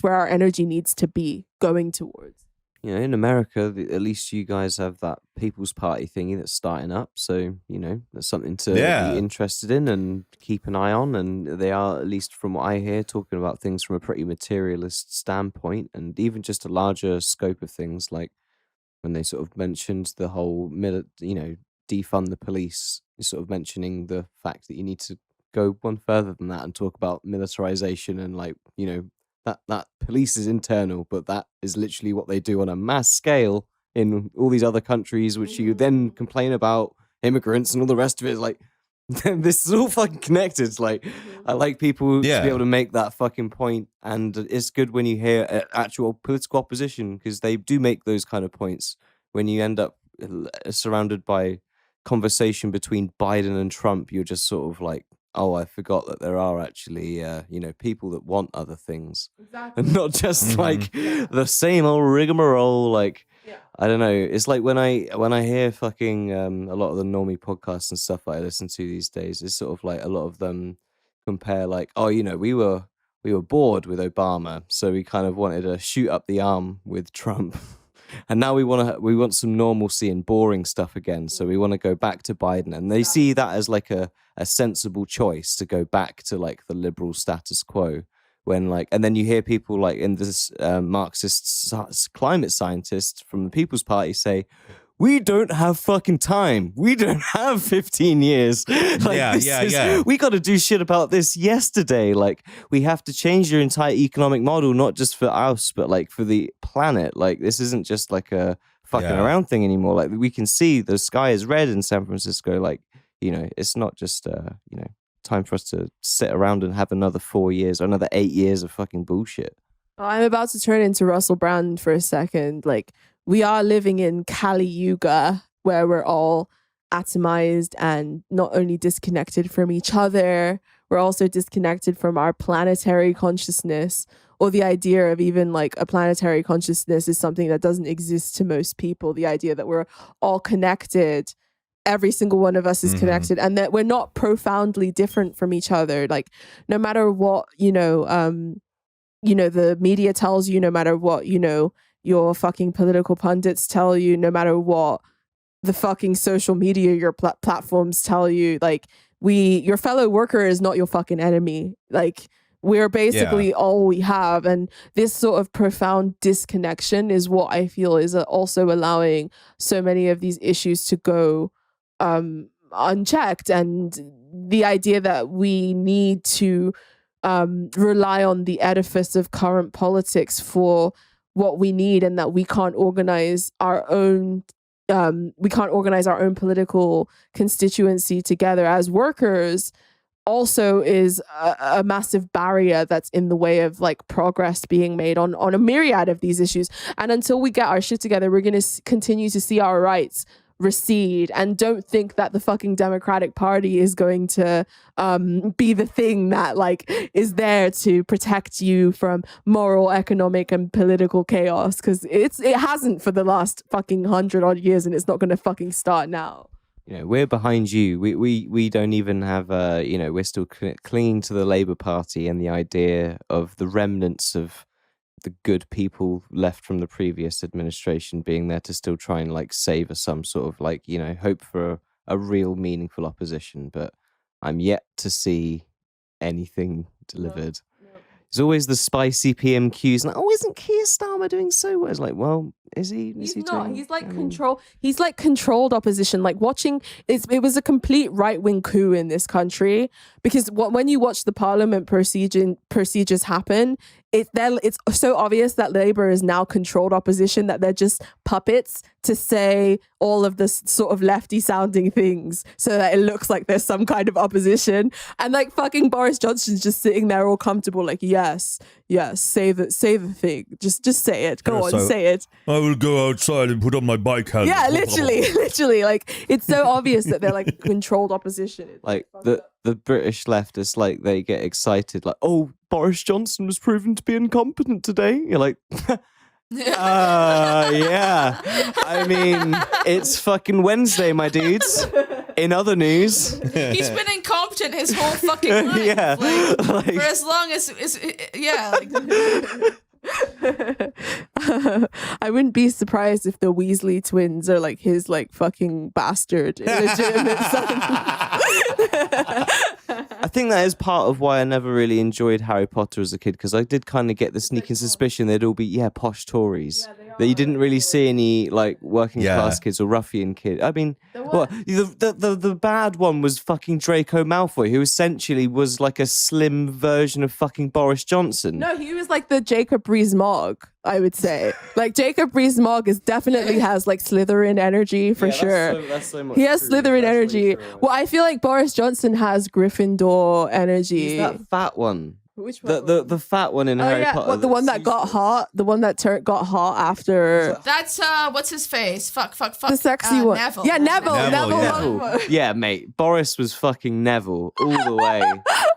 where our energy needs to be going towards. You know, in America, at least you guys have that People's Party thingy that's starting up. So, you know, that's something to be interested in and keep an eye on. And they are, at least from what I hear, talking about things from a pretty materialist standpoint, and even just a larger scope of things, like when they sort of mentioned the whole, defund the police, sort of mentioning the fact that you need to go one further than that and talk about militarization and, like, you know, that police is internal, but that is literally what they do on a mass scale in all these other countries, which you then complain about immigrants and all the rest of it. Is like, this is all fucking connected. It's like, I like people to be able to make that fucking point, and it's good when you hear actual political opposition, because they do make those kind of points when you end up surrounded by conversation between Biden and Trump. You're just sort of like, oh, I forgot that there are actually, people that want other things. Exactly. And not just like the same old rigmarole. Like, I don't know. It's like when I hear fucking a lot of the normie podcasts and stuff that I listen to these days, it's sort of like a lot of them compare like, oh, you know, we were we were bored with Obama, so we kind of wanted to shoot up the arm with Trump. And now we want some normalcy and boring stuff again. So we want to go back to Biden, and they see that as like a sensible choice to go back to like the liberal status quo. When like, and then you hear people like in this Marxist climate scientists from the People's Party say, we don't have fucking time. We don't have 15 years. Like, we got to do shit about this yesterday. Like, we have to change your entire economic model, not just for us, but like for the planet. Like, this isn't just like a fucking around thing anymore. Like, we can see the sky is red in San Francisco. Like, you know, it's not just, you know, time for us to sit around and have another 4 years or another 8 years of fucking bullshit. I'm about to turn into Russell Brand for a second. Like, we are living in Kali Yuga, where we're all atomized and not only disconnected from each other, we're also disconnected from our planetary consciousness, or the idea of even like a planetary consciousness is something that doesn't exist to most people. The idea that we're all connected, every single one of us is connected, and that we're not profoundly different from each other. Like, no matter what, the media tells you, no matter what, your fucking political pundits tell you, no matter what the fucking social media, your platforms tell you, like, your fellow worker is not your fucking enemy. Like, we're basically all we have. And this sort of profound disconnection is what I feel is also allowing so many of these issues to go unchecked. And the idea that we need to rely on the edifice of current politics for what we need, and that we can't organize our own political constituency together as workers, also is a massive barrier that's in the way of like progress being made on a myriad of these issues. And until we get our shit together, we're going to continue to see our rights recede. And don't think that the fucking Democratic Party is going to be the thing that like is there to protect you from moral, economic, and political chaos, because it hasn't for the last fucking 100 odd years, and it's not going to fucking start now. You know, we're behind you. We don't even have we're still clinging to the Labour Party and the idea of the remnants of the good people left from the previous administration being there to still try and like savor some sort of like, hope for a real meaningful opposition. But I'm yet to see anything delivered. No. There's always the spicy PMQs, and isn't Keir Starmer doing so well? It's like, well, is he? He's not. He's like He's like controlled opposition. Like watching, it was a complete right wing coup in this country, because when you watch the parliament procedures happen, it's so obvious that Labour is now controlled opposition, that they're just puppets to say all of this sort of lefty sounding things so that it looks like there's some kind of opposition. And like fucking Boris Johnson's just sitting there all comfortable, like, yes, say the thing. Just say it. Go on, say it. I will go outside and put on my bike helmet. Yeah, literally. Like, it's so obvious that they're like controlled opposition. It's like the British leftists, like, they get excited, like, oh, Boris Johnson was proven to be incompetent today. You're like, yeah. I mean, it's fucking Wednesday, my dudes. In other news, he's been incompetent his whole fucking life. Yeah, like, for as long as I wouldn't be surprised if the Weasley twins are like his like fucking bastard illegitimate son. I think that is part of why I never really enjoyed Harry Potter as a kid, because I did kind of get the sneaking suspicion they'd all be posh Tories. That you didn't really see any like working class kids or ruffian kids. I mean, the bad one was fucking Draco Malfoy, who essentially was like a slim version of fucking Boris Johnson. No, he was like the Jacob Rees-Mogg, I would say. Like, Jacob Rees-Mogg definitely has like Slytherin energy for sure. That's so much he has true. Slytherin energy. Well, I feel like Boris Johnson has Gryffindor energy. He's that fat one. Which one? The fat one in Harry Potter. What, the one that got hot? The one that got hot after... That's, what's his face? Fuck. The sexy one. Neville. Yeah, Neville. Yeah, mate. Boris was fucking Neville all the way.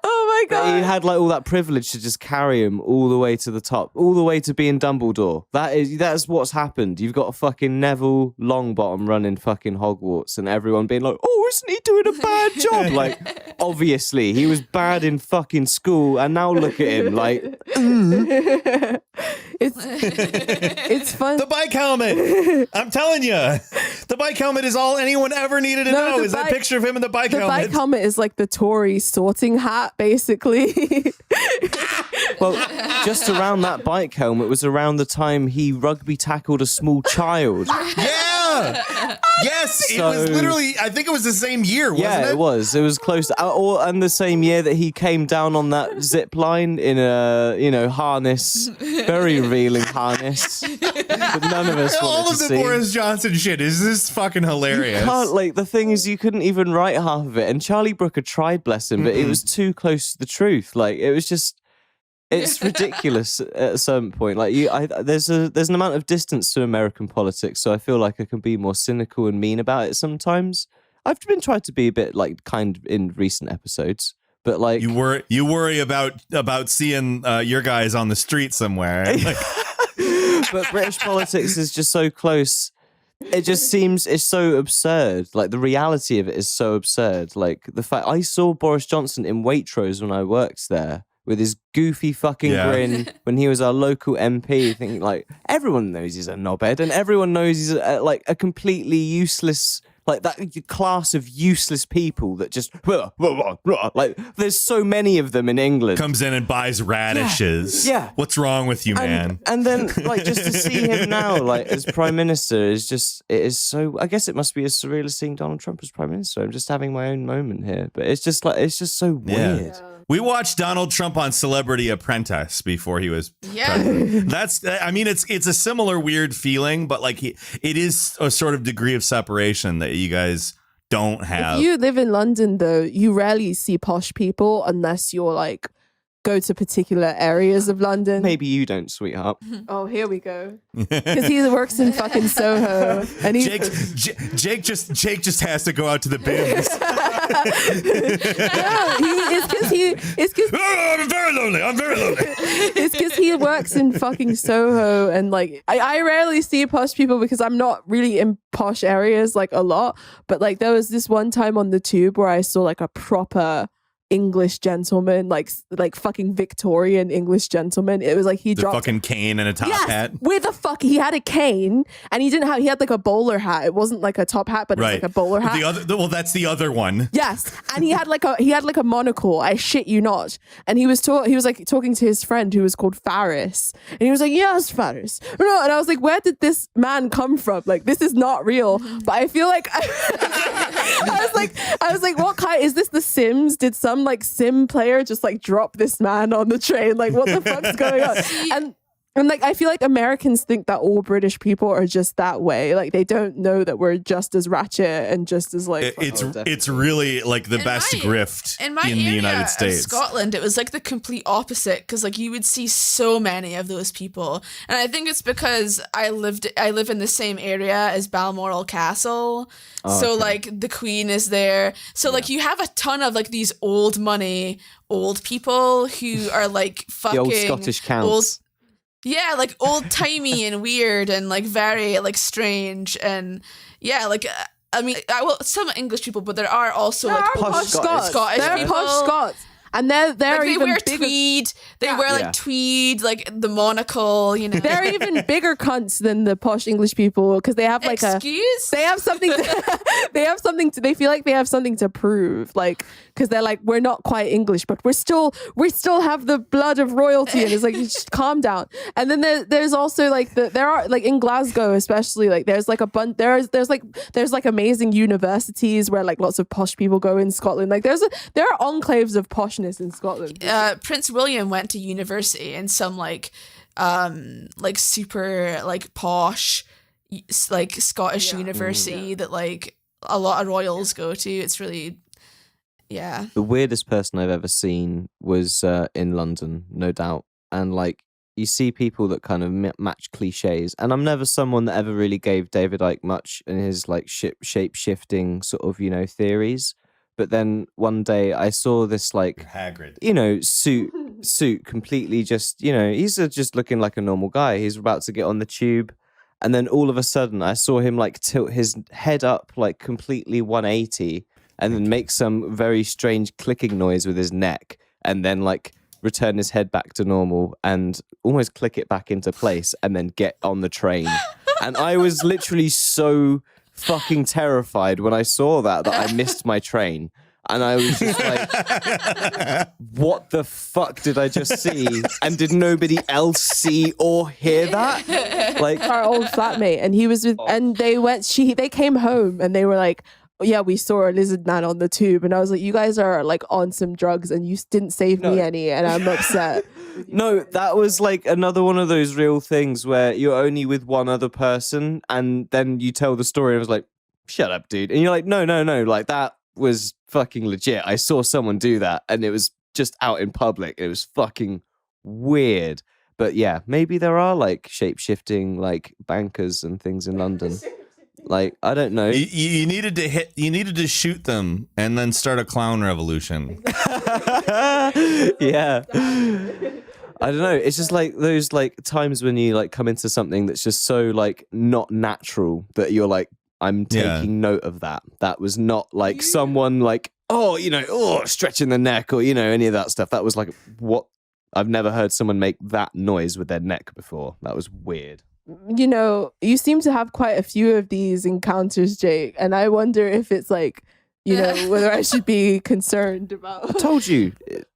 Oh my God. He had like all that privilege to just carry him all the way to the top, all the way to being Dumbledore. That's what's happened. You've got a fucking Neville Longbottom running fucking Hogwarts, and everyone being like, oh, isn't he doing a bad job? Like, obviously, he was bad in fucking school, and now look at him, like. It's fun. The bike helmet. I'm telling you, the bike helmet is all anyone ever needed to know. Is that picture of him in the bike helmet? The bike helmet is like the Tory sorting hat, basically. Well, just around that bike helmet was around the time he rugby tackled a small child. Yeah. Yes, it was literally. I think it was the same year, wasn't it? Yeah, it was. It was close, and the same year that he came down on that zip line in a harness, very revealing harness. But none of us All wanted of to the see. Boris Johnson shit is this fucking hilarious. You can't, like, the thing is, you couldn't even write half of it. And Charlie Brooker tried, bless him, but it was too close to the truth. Like, it was just. It's ridiculous at a certain point. Like there's an amount of distance to American politics, so I feel like I can be more cynical and mean about it sometimes. I've been trying to be a bit like kind in recent episodes, but like you worry about seeing your guys on the street somewhere. Like, but British politics is just so close. It just seems it's so absurd. Like the reality of it is so absurd. Like the fact I saw Boris Johnson in Waitrose when I worked there. With his goofy fucking grin when he was our local MP, thinking like everyone knows he's a knobhead and everyone knows he's like a completely useless, like that class of useless people that just like there's so many of them in England. Comes in and buys radishes. Yeah. What's wrong with you, man? And then like just to see him now, like as Prime Minister is just it is so. I guess it must be as surreal as seeing Donald Trump as Prime Minister. I'm just having my own moment here, but it's just so weird. Yeah. We watched Donald Trump on Celebrity Apprentice before he was president. It's a similar weird feeling, but like it is a sort of degree of separation that you guys don't have. If you live in London, though, you rarely see posh people unless you're like go to particular areas of London. Maybe you don't, sweetheart. Oh, here we go. Because he works in fucking Soho, and Jake just has to go out to the bins. I'm very lonely. It's because he works in fucking Soho, and like I rarely see posh people because I'm not really in posh areas like a lot. But like there was this one time on the tube where I saw like a proper English gentleman, like fucking Victorian English gentleman. It was like he dropped fucking cane and a top hat. He had a cane, and he had like a bowler hat. It wasn't like a top hat, but it was like a bowler hat. That's the other one. Yes, and he had like a monocle. I shit you not. And he was like talking to his friend who was called Faris, and he was like, "Yes, Faris." No, and I was like, "Where did this man come from? Like, this is not real." But I feel like I was like, "What kind is this? The Sims? Did some like sim player just like drop this man on the train? Like, what the fuck's going on?" And like I feel like Americans think that all British people are just that way. Like they don't know that we're just as ratchet and just as like it's really like the best grift in the United States. Scotland, it was like the complete opposite because like you would see so many of those people, and I think it's because I live in the same area as Balmoral Castle, so like the Queen is there, so like you have a ton of like these old money old people who are like fucking the old Scottish counts. Yeah, like old timey and weird and like very like strange and yeah, like I mean, some English people, but there are also like posh Scottish people. Posh Scots. And they're like they even wear bigger. Tweed. They wear like tweed, like the monocle. You know, they're even bigger cunts than the posh English people because they have like they have something. They feel like they have something to prove, like because they're like we're not quite English, but we still have the blood of royalty, and it's like just calm down. And then there's also like there are like in Glasgow especially like there's like a bunch there's like amazing universities where like lots of posh people go in Scotland. Like there are enclaves of poshness in Scotland. Prince William went to university in some like super like posh like Scottish university that like a lot of royals go to. It's really the weirdest person I've ever seen was in London, no doubt, and like you see people that kind of match cliches, and I'm never someone that ever really gave David Icke much in his like shape shifting sort of theories. But then one day I saw this like Hagrid, suit completely just, he's just looking like a normal guy. He's about to get on the tube. And then all of a sudden I saw him like tilt his head up like completely 180 and then make some very strange clicking noise with his neck, and then like return his head back to normal and almost click it back into place, and then get on the train. And I was literally so fucking terrified when I saw that I missed my train. And I was just like, what the fuck did I just see? And did nobody else see or hear that? Like Our old flatmate, and he was with, and they came home and they were like, yeah, we saw a lizard man on the tube. And I was like, you guys are like on some drugs and you didn't save me any, and I'm upset. No, that was like another one of those real things where you're only with one other person and then you tell the story and I was like, shut up, dude. And you're like, no, like that was fucking legit. I saw someone do that and it was just out in public. It was fucking weird. But yeah, maybe there are like shape-shifting like bankers and things in London. Like, I don't know. You needed to shoot them and then start a clown revolution. Yeah. I don't know. It's just like those like times when you like come into something that's just so like not natural that you're like, I'm taking note of that. That was not like someone like, stretching the neck or, any of that stuff. That was like what I've never heard someone make that noise with their neck before. That was weird. You seem to have quite a few of these encounters, Jake. And I wonder if it's like, whether I should be concerned about. I told you,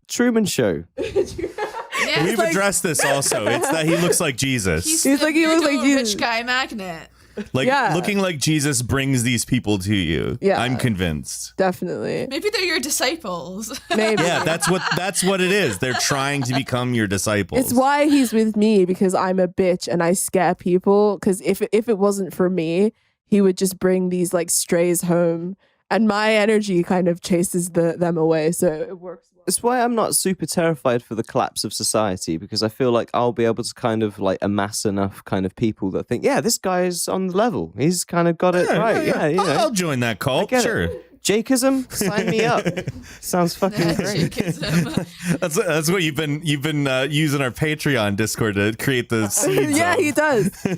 Truman Show. Yeah, We've addressed this also. It's that he looks like Jesus. He's like, he looks like Jesus. Rich guy magnet. Like looking like Jesus brings these people to you. Yeah. I'm convinced. Definitely. Maybe they're your disciples. Maybe. Yeah, that's what it is. They're trying to become your disciples. It's why he's with me, because I'm a bitch and I scare people. Because if it wasn't for me, he would just bring these like strays home, and my energy kind of chases them away. So it works well. It's why I'm not super terrified for the collapse of society, because I feel like I'll be able to kind of like amass enough kind of people that think, yeah, this guy's on the level. He's kind of got it right. Yeah, I'll join that cult. Sure. Jakeism, sign me up. Sounds fucking great. That's what you've been using our Patreon Discord to create the seeds. Yeah, he does. He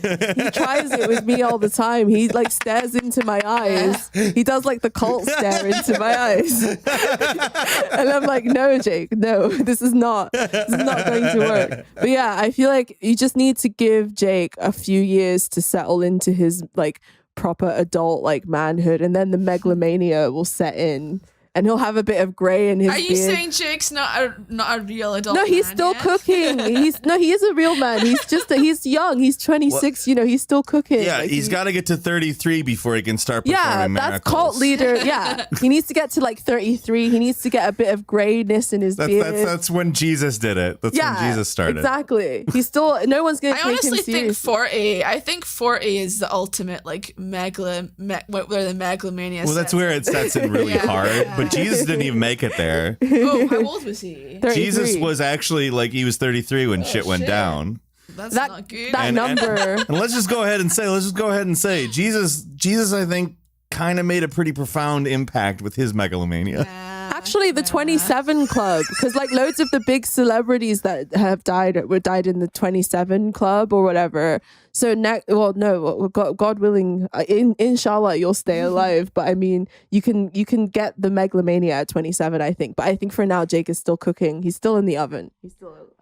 tries it with me all the time. He like stares into my eyes. He does like the cult stare into my eyes. And I'm like, no, Jake, no, this is not going to work. But yeah, I feel like you just need to give Jake a few years to settle into his like proper adult like manhood, and then the megalomania will set in and he'll have a bit of gray in his beard. Are you saying Jake's not a real adult? No, he's man still yet? cooking. He is a real man. He's young. He's 26. He's still cooking. Yeah, like, he's got to get to 33 before he can start performing miracles. That's cult leader. Yeah, he needs to get to like 33. He needs to get a bit of grayness in his beard. That's when Jesus did it. That's when Jesus started. Exactly. He's still. No one's gonna take him honestly seriously. think 40. I think 40 is the ultimate like where the megalomania. Well, that's where it sets in really hard. But Jesus didn't even make it there. Oh, how old was he? 33. Jesus was actually like he was 33 when shit went down. That's not good. That number. And let's just go ahead and say, Jesus, I think, kind of made a pretty profound impact with his megalomania. Actually, the 27 Club, because like loads of the big celebrities that have died in the 27 Club or whatever. So God willing, inshallah, you'll stay alive. But I mean, you can get the megalomania at 27, I think. But I think for now, Jake is still cooking. He's still in the oven.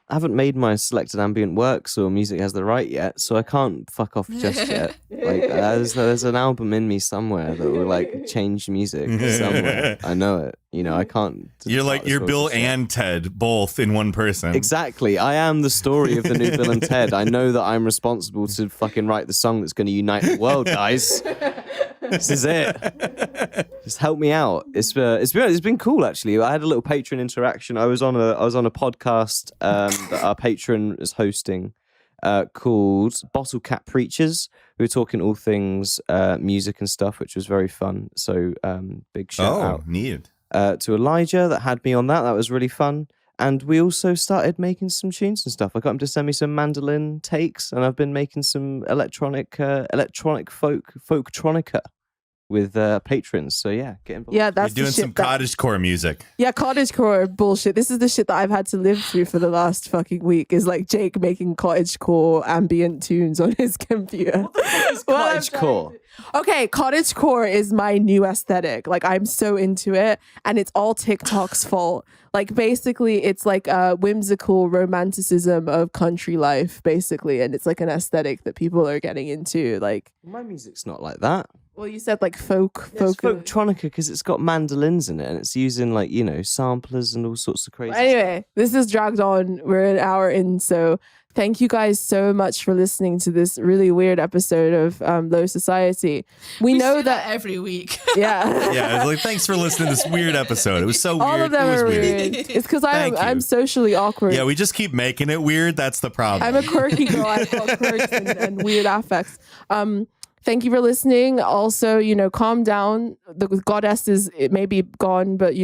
I haven't made my selected ambient works or music has the right yet, so I can't fuck off just yet. Like there's an album in me somewhere that will like change music somewhere. I know it. I can't. You're Bill and Ted both in one person. Exactly. I am the story of the new Bill and Ted. I know that I'm responsible to fucking write the song that's going to unite the world, guys. This is it. Just help me out. It's been cool actually. I had a little patron interaction. I was on a podcast that our patron is hosting called Bottle Cap Preachers. We were talking all things music and stuff, which was very fun. So big shout out. Neat. To Elijah that had me on that. That was really fun. And we also started making some tunes and stuff. I got him to send me some mandolin takes, and I've been making some electronic folktronica with patrons. So yeah, get involved. Yeah, that's You're doing some cottagecore music. Yeah, cottagecore bullshit. This is the shit that I've had to live through for the last fucking week. Is like Jake making cottagecore ambient tunes on his computer. What the fuck is cottagecore? Okay, cottagecore is my new aesthetic. Like, I'm so into it, and it's all TikTok's fault. Like, basically, it's like a whimsical romanticism of country life, basically, and it's like an aesthetic that people are getting into. Like, My music's not like that. well, you said like folk. It's folktronica because it's got mandolins in it and it's using like, samplers and all sorts of crazy Anyway, this is dragged on. We're an hour in, so thank you guys so much for listening to this really weird episode of Low Society. We know say that every week. Yeah. Yeah, it's like, thanks for listening to this weird episode. It was so All weird. of them It was are weird. weird. It's because Thank you. I'm socially awkward. Yeah, we just keep making it weird. That's the problem. I'm a quirky girl. I've got quirks and weird affects. Thank you for listening. Also, calm down. The goddess it may be gone, but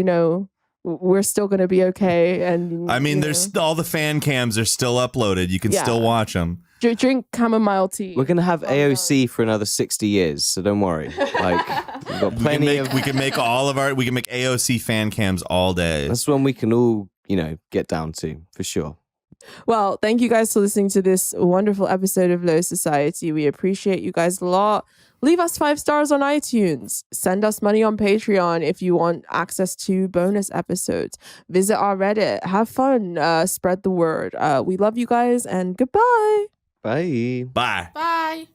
we're still gonna be okay. And I mean, there's all the fan cams are still uploaded. You can still watch them. Drink chamomile tea. We're gonna have AOC for another 60 years, so don't worry. Like we've got plenty We can make AOC fan cams all day. That's one we can all, get down to for sure. Well, thank you guys for listening to this wonderful episode of Low Society. We appreciate you guys a lot. Leave us 5 stars on iTunes. Send us money on Patreon if you want access to bonus episodes. Visit our Reddit. Have fun. Spread the word. We love you guys, and goodbye. Bye. Bye. Bye.